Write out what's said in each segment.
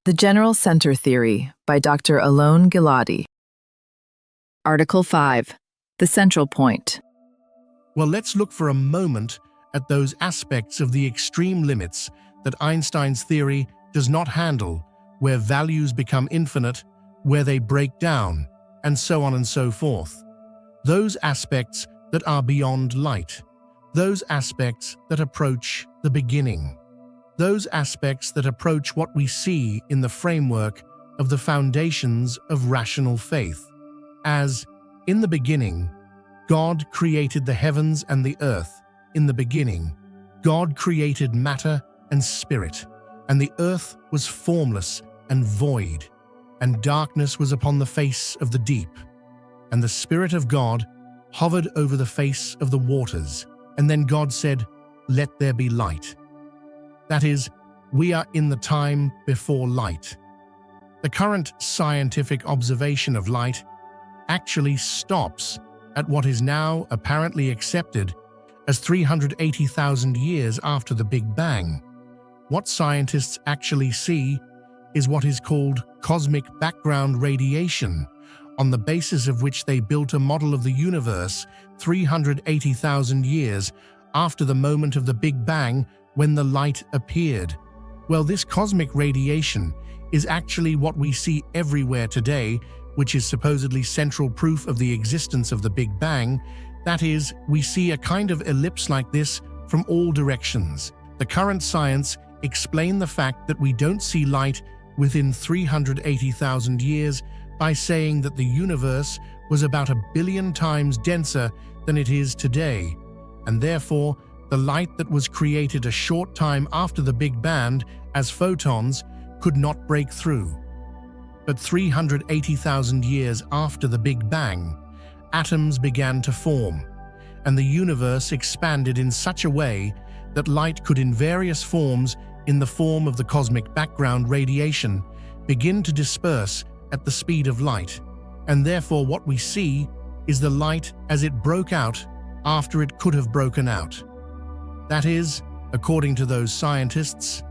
The General Center Theory by Dr. Alon Giladi. Article 5. The Central Point. Well, let's look for a moment at those aspects of the extreme limits that Einstein's theory does not handle, where values become infinite, where they break down, and so on and so forth. Those aspects that are beyond light. Those aspects that approach the beginning. Those aspects that approach what we see in the framework of the foundations of rational faith. As, in the beginning, God created the heavens and the earth. In the beginning, God created matter and spirit, and the earth was formless and void, and darkness was upon the face of the deep. And the Spirit of God hovered over the face of the waters. And then God said, "Let there be light." That is, we are in the time before light. The current scientific observation of light actually stops at what is now apparently accepted as 380,000 years after the Big Bang. What scientists actually see is what is called cosmic background radiation, on the basis of which they built a model of the universe 380,000 years after the moment of the Big Bang when the light appeared. Well, this cosmic radiation is actually what we see everywhere today, which is supposedly central proof of the existence of the Big Bang. That is, we see a kind of ellipse like this from all directions. The current science explains the fact that we don't see light within 380,000 years by saying that the universe was about 1 billion times denser than it is today, and therefore the light that was created a short time after the Big Bang as photons could not break through. But 380,000 years after the Big Bang, atoms began to form, and the universe expanded in such a way that light could in various forms, in the form of the cosmic background radiation, begin to disperse at the speed of light, and therefore what we see is the light as it broke out after it could have broken out. That is, according to those scientists,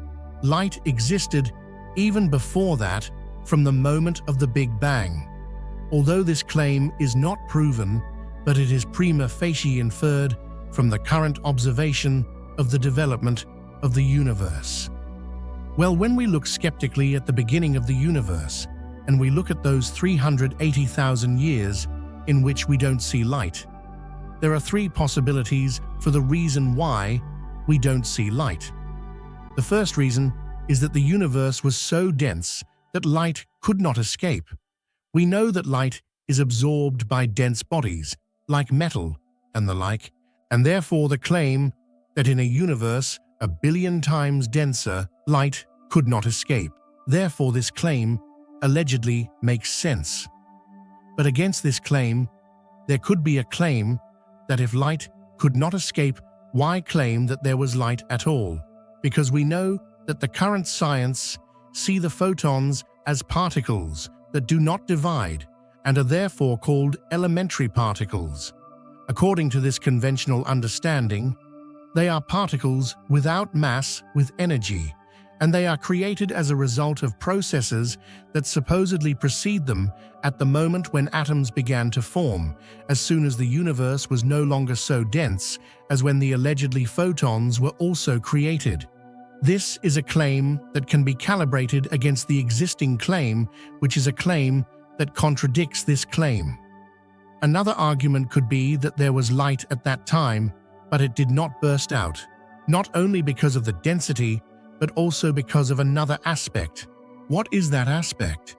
light existed even before that, from the moment of the Big Bang. Although this claim is not proven, but it is prima facie inferred from the current observation of the development of the universe. Well, when we look skeptically at the beginning of the universe, and we look at those 380,000 years in which we don't see light, there are three possibilities for the reason why we don't see light. The first reason is that the universe was so dense that light could not escape. We know that light is absorbed by dense bodies, like metal and the like, and therefore the claim that in a universe 1 billion times denser, light could not escape. Therefore this claim allegedly makes sense. But against this claim, there could be a claim that if light could not escape, why claim that there was light at all? Because we know that the current science see the photons as particles that do not divide and are therefore called elementary particles. According to this conventional understanding, they are particles without mass with energy, and they are created as a result of processes that supposedly precede them at the moment when atoms began to form, as soon as the universe was no longer so dense as when the allegedly photons were also created. This is a claim that can be calibrated against the existing claim, which is a claim that contradicts this claim. Another argument could be that there was light at that time, but it did not burst out, not only because of the density, but also because of another aspect. What is that aspect?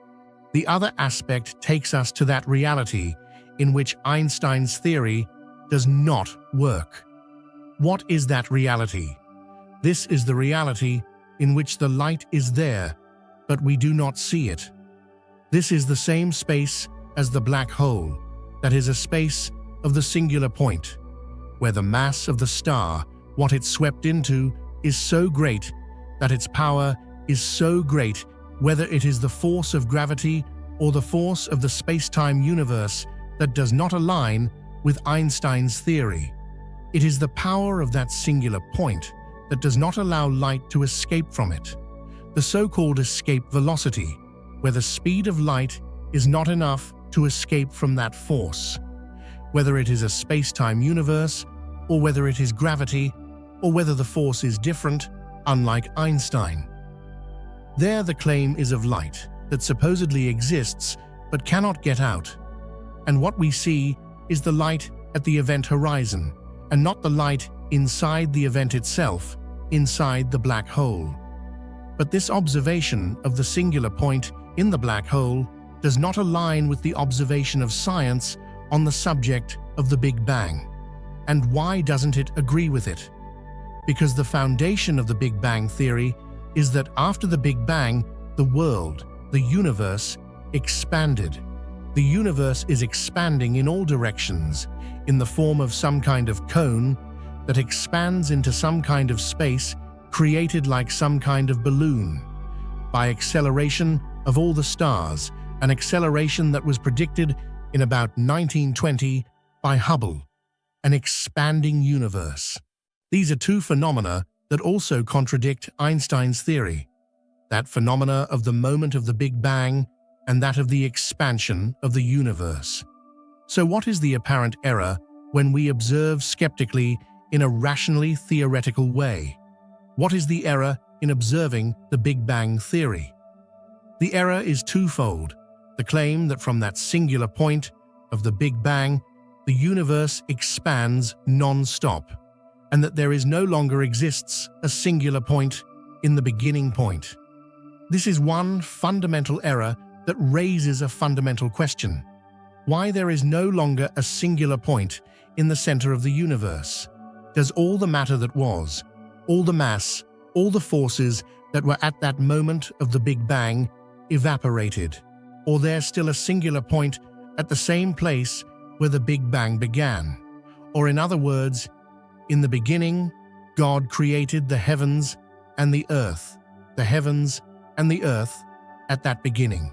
The other aspect takes us to that reality in which Einstein's theory does not work. What is that reality? This is the reality in which the light is there, but we do not see it. This is the same space as the black hole, that is a space of the singular point, where the mass of the star, what it swept into, is so great that its power is so great, whether it is the force of gravity or the force of the space-time universe, that does not align with Einstein's theory. It is the power of that singular point that does not allow light to escape from it. the so-called escape velocity, where the speed of light is not enough to escape from that force, whether it is a space-time universe, or whether it is gravity, or whether the force is different, unlike Einstein. There the claim is of light that supposedly exists but cannot get out, and what we see is the light at the event horizon, and not the light inside the event itself, inside the black hole. But this observation of the singular point in the black hole does not align with the observation of science on the subject of the Big Bang. And why doesn't it agree with it? Because the foundation of the Big Bang theory is that after the Big Bang, the world, the universe, expanded. The universe is expanding in all directions, in the form of some kind of cone that expands into some kind of space created like some kind of balloon, by acceleration of all the stars, an acceleration that was predicted in about 1920 by Hubble, an expanding universe. These are two phenomena that also contradict Einstein's theory, that phenomena of the moment of the Big Bang and that of the expansion of the universe. So what is the apparent error when we observe skeptically in a rationally theoretical way? What is the error in observing the Big Bang theory? The error is twofold: the claim that from that singular point of the Big Bang, the universe expands non-stop, and that there is no longer exists a singular point in the beginning point. This is one fundamental error that raises a fundamental question: why there is no longer a singular point in the center of the universe? Does all the matter that was, all the mass, all the forces that were at that moment of the Big Bang evaporated, or there's still a singular point at the same place where the Big Bang began? Or in other words, in the beginning, God created the heavens and the earth, the heavens and the earth at that beginning.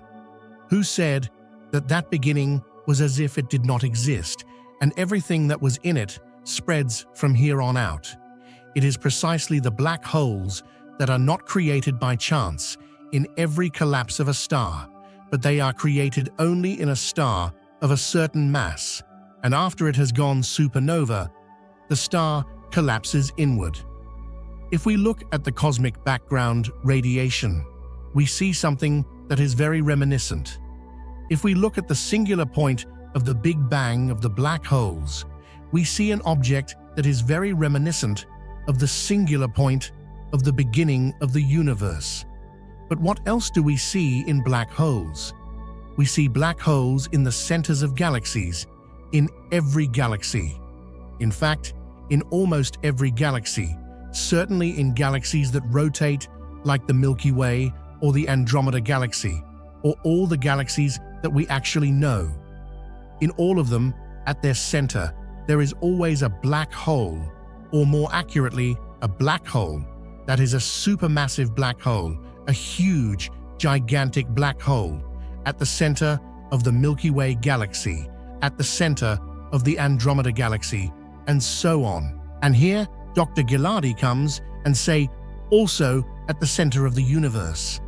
Who said that that beginning was as if it did not exist, and everything that was in it spreads from here on out? It is precisely the black holes that are not created by chance in every collapse of a star, but they are created only in a star of a certain mass, and after it has gone supernova, the star collapses inward. If we look at the cosmic background radiation, we see something that is very reminiscent. If we look at the singular point of the Big Bang of the black holes, we see an object that is very reminiscent of the singular point of the beginning of the universe. But what else do we see in black holes? We see black holes in the centers of galaxies, in every galaxy. In fact, in almost every galaxy, certainly in galaxies that rotate like the Milky Way or the Andromeda Galaxy, or all the galaxies that we actually know. In all of them, at their center, there is always a black hole, or more accurately, a black hole that is a supermassive black hole, a huge, gigantic black hole, at the center of the Milky Way Galaxy, at the center of the Andromeda Galaxy, and so on. And here, Dr. Giladi comes and say, also at the center of the universe.